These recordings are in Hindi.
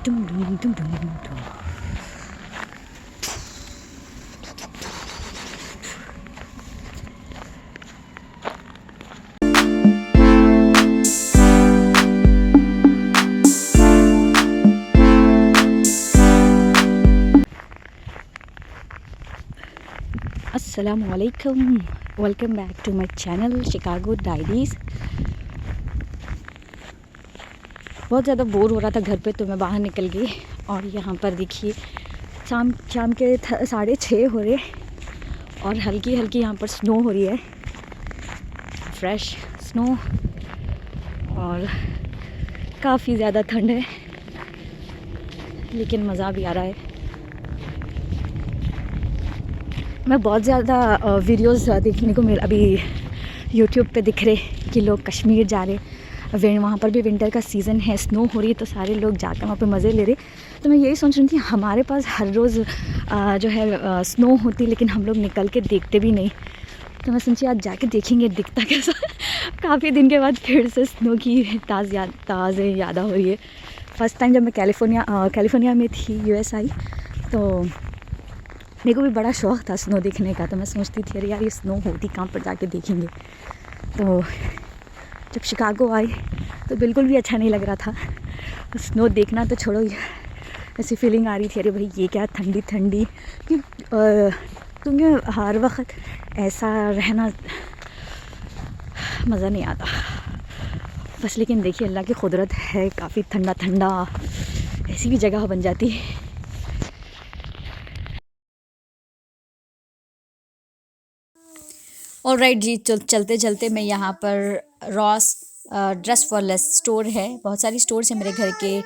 Dum, dum, dum, dum, dum. Assalamualaikum. Welcome back to my channel Chicago diaries. बहुत ज़्यादा बोर हो रहा था घर पे, तो मैं बाहर निकल गई और यहाँ पर देखिए शाम शाम के 6:30 हो रहे और हल्की हल्की यहाँ पर स्नो हो रही है, फ्रेश स्नो, और काफ़ी ज़्यादा ठंड है लेकिन मज़ा भी आ रहा है। मैं बहुत ज़्यादा वीडियोस देखने को मिल अभी यूट्यूब पे दिख रहे कि लोग कश्मीर जा रहे, वहाँ पर भी विंटर का सीज़न है, स्नो हो रही है, तो सारे लोग जाकर वहाँ पे मज़े ले रहे। तो मैं यही सोच रही थी हमारे पास हर रोज़ जो है स्नो होती, लेकिन हम लोग निकल के देखते भी नहीं। तो मैं सोची आज जाके देखेंगे दिखता कैसा। काफ़ी दिन के बाद फिर से स्नो की ताज़े याद हो रही है। फर्स्ट टाइम जब मैं कैलिफोर्निया में थी, यूएस आई, तो मेरे को भी बड़ा शौक़ था स्नो देखने का। तो मैं सोचती थी अरे यार ये स्नो होती कहाँ पर जाके देखेंगे। तो जब शिकागो आई तो बिल्कुल भी अच्छा नहीं लग रहा था। स्नो देखना तो छोड़ो, ऐसी फीलिंग आ रही थी अरे भाई ये क्या ठंडी ठंडी, क्योंकि हर वक्त ऐसा रहना मज़ा नहीं आता बस। लेकिन देखिए अल्लाह की कुदरत है, काफ़ी ठंडा ठंडा ऐसी भी जगह बन जाती है। ऑलराइट जी, चलते चलते मैं यहाँ पर Ross dress for less store है, बहुत सारी स्टोर्स हैं मेरे घर के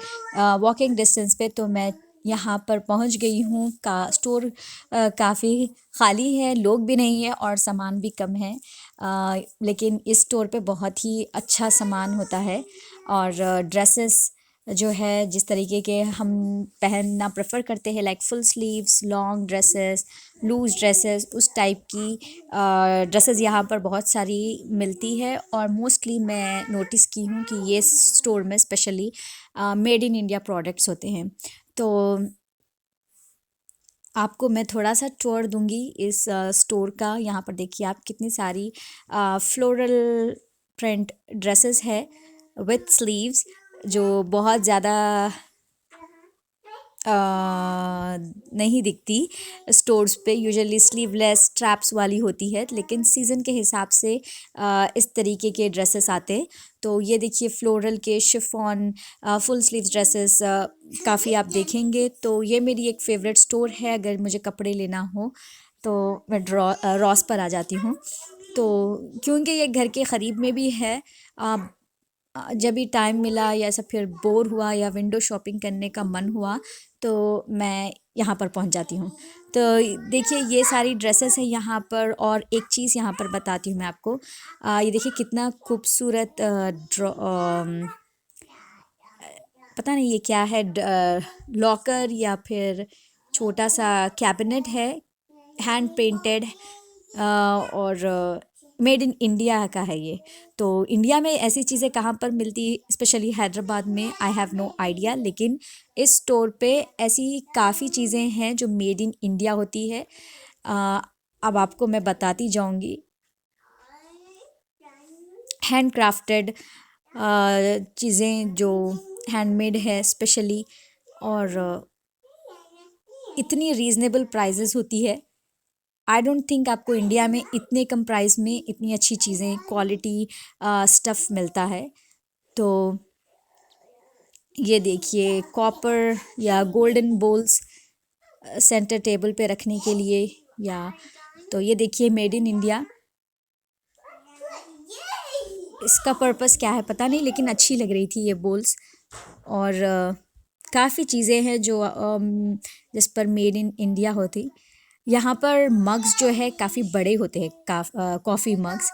वॉकिंग डिस्टेंस पे, तो मैं यहाँ पर पहुँच गई हूँ। स्टोर काफ़ी खाली है, लोग भी नहीं है और सामान भी कम है, लेकिन इस स्टोर पे बहुत ही अच्छा सामान होता है। और ड्रेसेस जो है जिस तरीके के हम पहनना प्रेफर करते हैं, like full sleeves, long dresses, loose dresses, उस टाइप की ड्रेसेस यहाँ पर बहुत सारी मिलती है। और मोस्टली मैं नोटिस की हूँ कि ये स्टोर में specially made in India products होते हैं। तो आपको मैं थोड़ा सा टूर दूंगी इस स्टोर का। यहाँ पर देखिए आप कितनी सारी फ्लोरल प्रिंट ड्रेसेस है विथ स्लीव्स, जो बहुत ज़्यादा नहीं दिखती स्टोर्स पे। यूजुअली स्लीवलेस स्ट्रैप्स वाली होती है, लेकिन सीज़न के हिसाब से इस तरीके के ड्रेसेस आते हैं। तो ये देखिए फ्लोरल के शिफॉन फुल स्लीव ड्रेसेस काफ़ी आप देखेंगे। तो ये मेरी एक फ़ेवरेट स्टोर है। अगर मुझे कपड़े लेना हो तो मैं रॉस पर आ जाती हूँ। तो क्योंकि ये घर के क़रीब में भी है, जब भी टाइम मिला या ऐसा फिर बोर हुआ या विंडो शॉपिंग करने का मन हुआ तो मैं यहाँ पर पहुँच जाती हूँ। तो देखिए ये सारी ड्रेसेस हैं यहाँ पर। और एक चीज़ यहाँ पर बताती हूँ मैं आपको, ये देखिए कितना खूबसूरत पता नहीं ये क्या है, लॉकर या फिर छोटा सा कैबिनेट है, हैंड पेंटेड और मेड इन इंडिया का है ये। तो इंडिया में ऐसी चीज़ें कहाँ पर मिलती, स्पेशली हैदराबाद में, आई हैव नो आइडिया, लेकिन इस स्टोर पे ऐसी काफ़ी चीज़ें हैं जो मेड इन इंडिया होती है। अब आपको मैं बताती जाऊँगी। हैंड क्राफ्टेड चीज़ें जो हैंडमेड है स्पेशली, और इतनी रीज़नेबल प्राइजेस होती है। आई डोंट थिंक आपको इंडिया में इतने कम प्राइस में इतनी अच्छी चीज़ें, क्वालिटी स्टफ़ मिलता है। तो ये देखिए कॉपर या गोल्डन बोल्स सेंटर टेबल पे रखने के लिए, या तो ये देखिए मेड इन इंडिया। इसका पर्पस क्या है पता नहीं, लेकिन अच्छी लग रही थी ये बोल्स। और काफ़ी चीज़ें हैं जो जिस पर मेड इन इंडिया होती। यहाँ पर मग्स जो है काफ़ी बड़े होते हैं, कॉफ़ी मग्स।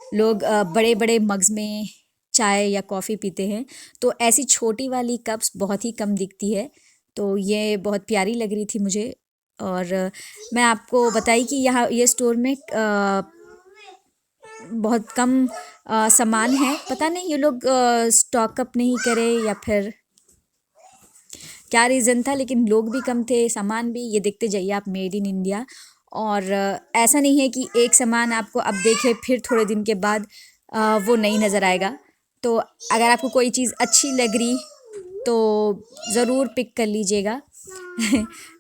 लोग बड़े बड़े मग्स में चाय या कॉफ़ी पीते हैं, तो ऐसी छोटी वाली कप्स बहुत ही कम दिखती है। तो ये बहुत प्यारी लग रही थी मुझे। और मैं आपको बताई कि यहाँ ये स्टोर में बहुत कम सामान है। पता नहीं ये लोग स्टॉक अप नहीं करे या फिर क्या रीज़न था, लेकिन लोग भी कम थे, सामान भी। ये देखते जाइए आप, मेड इन इंडिया। और ऐसा नहीं है कि एक सामान आपको अब देखे फिर थोड़े दिन के बाद वो नहीं नज़र आएगा। तो अगर आपको कोई चीज़ अच्छी लग रही तो ज़रूर पिक कर लीजिएगा।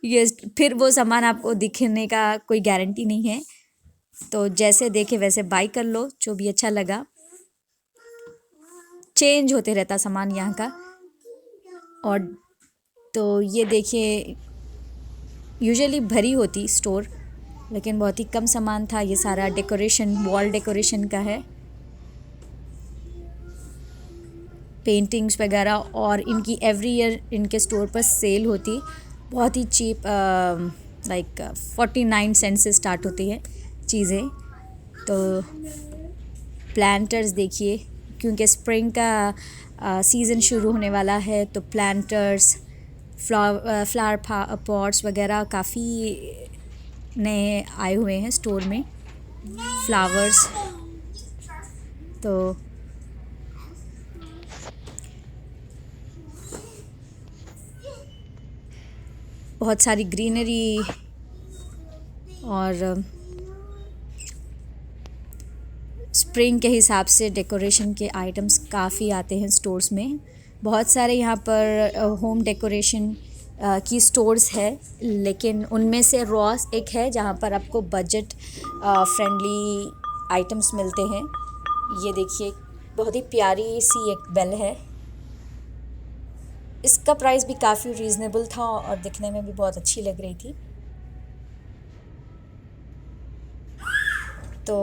ये फिर वो सामान आपको दिखने का कोई गारंटी नहीं है, तो जैसे देखे वैसे बाई कर लो, जो भी अच्छा लगा। चेंज होते रहता सामान यहाँ का। और तो ये देखिए, यूजुअली भरी होती स्टोर, लेकिन बहुत ही कम सामान था। ये सारा डेकोरेशन, वॉल डेकोरेशन का है, पेंटिंग्स वगैरह। और इनकी एवरी ईयर इनके स्टोर पर सेल होती, बहुत ही चीप, लाइक 49 सेंट से स्टार्ट होती है चीज़ें। तो प्लांटर्स देखिए, क्योंकि स्प्रिंग का सीज़न शुरू होने वाला है, तो प्लांटर्स, फ्लावर पॉट्स वगैरह काफ़ी नए आए हुए हैं स्टोर में, फ्लावर्स। तो बहुत सारी ग्रीनरी और स्प्रिंग के हिसाब से डेकोरेशन के आइटम्स काफ़ी आते हैं स्टोर्स में। बहुत सारे यहाँ पर होम डेकोरेशन की स्टोर्स है, लेकिन उनमें से रॉस एक है जहाँ पर आपको बजट फ्रेंडली आइटम्स मिलते हैं। ये देखिए, बहुत ही प्यारी सी एक बेल है। इसका प्राइस भी काफ़ी रीज़नेबल था और दिखने में भी बहुत अच्छी लग रही थी। तो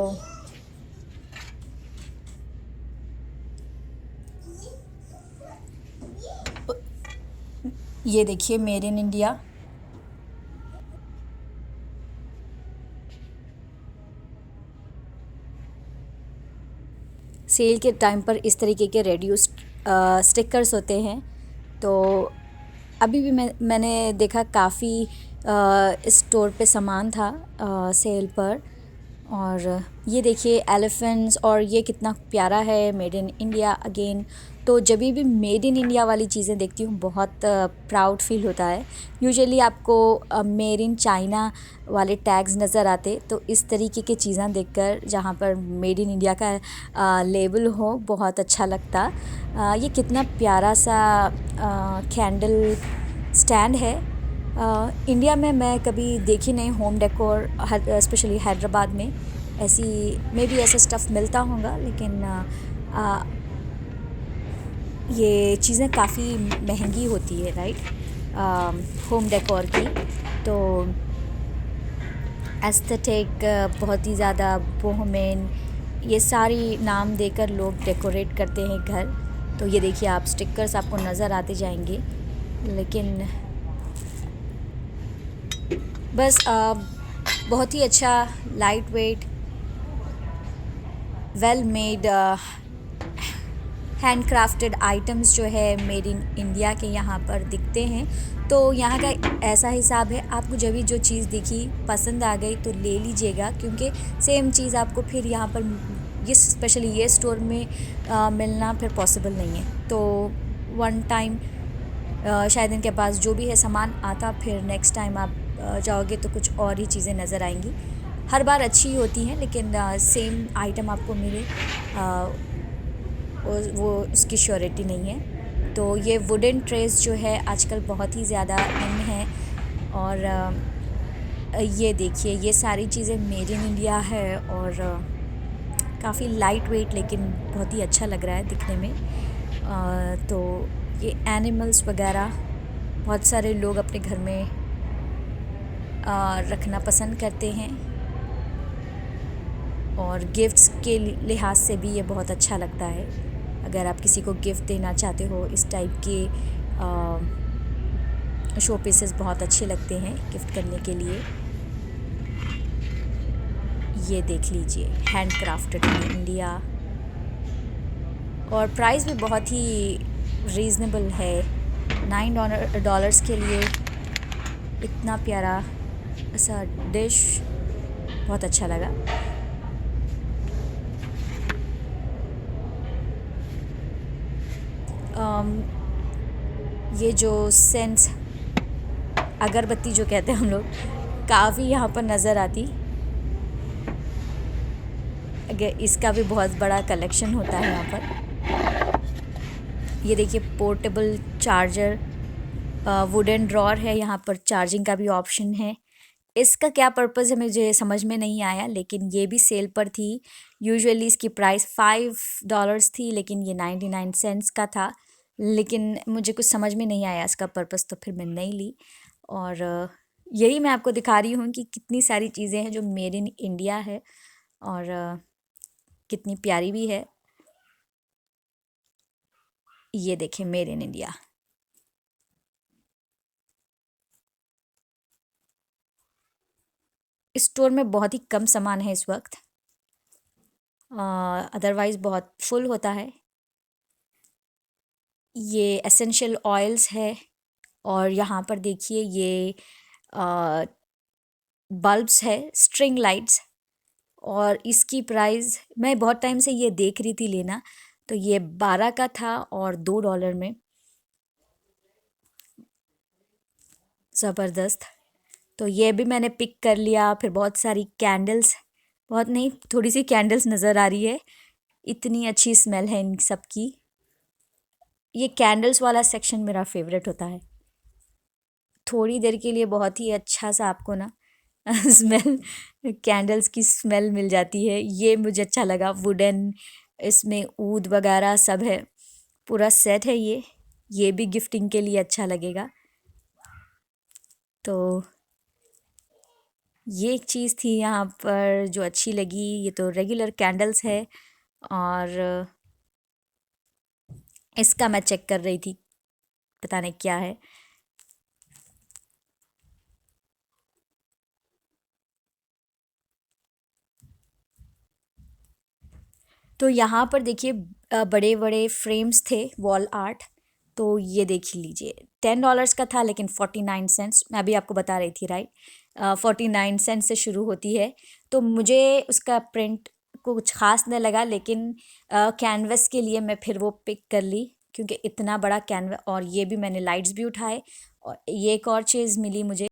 ये देखिए, मेड इन इंडिया। सेल के टाइम पर इस तरीके के रेड्यूस स्टिकर्स होते हैं। तो अभी भी मैंने देखा काफ़ी इस स्टोर पे सामान था सेल पर। और ये देखिए एलिफेंट्स, और ये कितना प्यारा है, मेड इन इंडिया अगेन। तो जब भी मेड इन इंडिया वाली चीज़ें देखती हूँ बहुत प्राउड फील होता है। यूजुअली आपको मेड इन चाइना वाले टैग्स नज़र आते, तो इस तरीके की चीज़ें देखकर जहाँ पर मेड इन इंडिया का लेबल हो, बहुत अच्छा लगता। ये कितना प्यारा सा कैंडल स्टैंड है। इंडिया में मैं कभी देखी नहीं होम डेकोर, स्पेशली हैदराबाद में ऐसी, मे बी ऐसा स्टफ़ मिलता होगा, लेकिन ये चीज़ें काफ़ी महंगी होती है, राइट, होम डेकोर की। तो एस्थेटिक, बहुत ही ज़्यादा बोहेमियन, ये सारी नाम देकर लोग डेकोरेट करते हैं घर। तो ये देखिए आप, स्टिकर्स आपको नज़र आते जाएंगे, लेकिन बस बहुत ही अच्छा, light weight, well made hand crafted items जो है मेड इन इंडिया के यहाँ पर दिखते हैं। तो यहाँ का ऐसा हिसाब है, आपको जब भी जो चीज़ दिखी पसंद आ गई तो ले लीजिएगा, क्योंकि सेम चीज़ आपको फिर यहाँ पर ये स्पेशली ये स्टोर में मिलना फिर पॉसिबल नहीं है। तो वन टाइम शायद इनके पास जो भी है सामान आता, फिर नेक्स्ट टाइम आप जाओगे तो कुछ और ही चीज़ें नज़र आएंगी। हर बार अच्छी होती हैं, लेकिन सेम आइटम आपको मिले वो उसकी श्योरिटी नहीं है। तो ये वुडन ट्रेस जो है आजकल बहुत ही ज़्यादा इन है। और ये देखिए, ये सारी चीज़ें मेड इन इंडिया है, और काफ़ी लाइट वेट, लेकिन बहुत ही अच्छा लग रहा है दिखने में। तो ये एनिमल्स वगैरह बहुत सारे लोग अपने घर में रखना पसंद करते हैं, और गिफ्ट्स के लिहाज से भी ये बहुत अच्छा लगता है। अगर आप किसी को गिफ्ट देना चाहते हो, इस टाइप के शो पीसेस बहुत अच्छे लगते हैं गिफ्ट करने के लिए। ये देख लीजिए, हैंड क्राफ्टेड इन इंडिया, और प्राइस भी बहुत ही रीज़नेबल है। $9 के लिए इतना प्यारा ऐसा डिश, बहुत अच्छा लगा। ये जो सेंट्स अगरबत्ती जो कहते हैं हम लोग, काफ़ी यहाँ पर नज़र आती। अगर इसका भी बहुत बड़ा कलेक्शन होता है यहाँ पर। ये देखिए पोर्टेबल चार्जर, वुडन ड्रॉर है, यहाँ पर चार्जिंग का भी ऑप्शन है। इसका क्या पर्पज़ है मुझे समझ में नहीं आया, लेकिन ये भी सेल पर थी। यूजुअली इसकी प्राइस $5 थी, लेकिन ये 99 सेंट्स का था। लेकिन मुझे कुछ समझ में नहीं आया इसका पर्पज़, तो फिर मैं नहीं ली। और यही मैं आपको दिखा रही हूँ कि कितनी सारी चीज़ें हैं जो मेड इन इंडिया है, और कितनी प्यारी भी है। ये देखें, मेड इन इंडिया। इस स्टोर में बहुत ही कम सामान है इस वक्त, अदरवाइज़ बहुत फुल होता है। ये एसेंशियल ऑयल्स है, और यहाँ पर देखिए ये बल्ब्स है, स्ट्रिंग लाइट्स। और इसकी प्राइस मैं बहुत टाइम से ये देख रही थी लेना, तो ये 12 का था और $2 में। ज़बरदस्त। तो ये भी मैंने पिक कर लिया। फिर बहुत सारी कैंडल्स, बहुत नहीं, थोड़ी सी कैंडल्स नज़र आ रही है। इतनी अच्छी स्मेल है इन सब की। ये कैंडल्स वाला सेक्शन मेरा फेवरेट होता है। थोड़ी देर के लिए बहुत ही अच्छा सा आपको ना स्मेल, कैंडल्स की स्मेल मिल जाती है। ये मुझे अच्छा लगा। वुडन, इसमें ऊद वगैरह सब है, पूरा सेट है ये भी गिफ्टिंग के लिए अच्छा लगेगा। तो ये एक चीज़ थी यहाँ पर जो अच्छी लगी। ये तो रेगुलर कैंडल्स है, और इसका मैं चेक कर रही थी, पता नहीं क्या है। तो यहाँ पर देखिए बड़े बड़े फ्रेम्स थे, वॉल आर्ट। तो ये देख लीजिए, $10 का था, लेकिन 49 सेंट्स, मैं अभी आपको बता रही थी राइट, 49 सेंट से शुरू होती है। तो मुझे उसका प्रिंट कुछ ख़ास नहीं लगा, लेकिन कैनवस के लिए मैं फिर वो पिक कर ली, क्योंकि इतना बड़ा कैनवस। और ये भी मैंने लाइट्स भी उठाए। और ये एक और चीज़ मिली मुझे,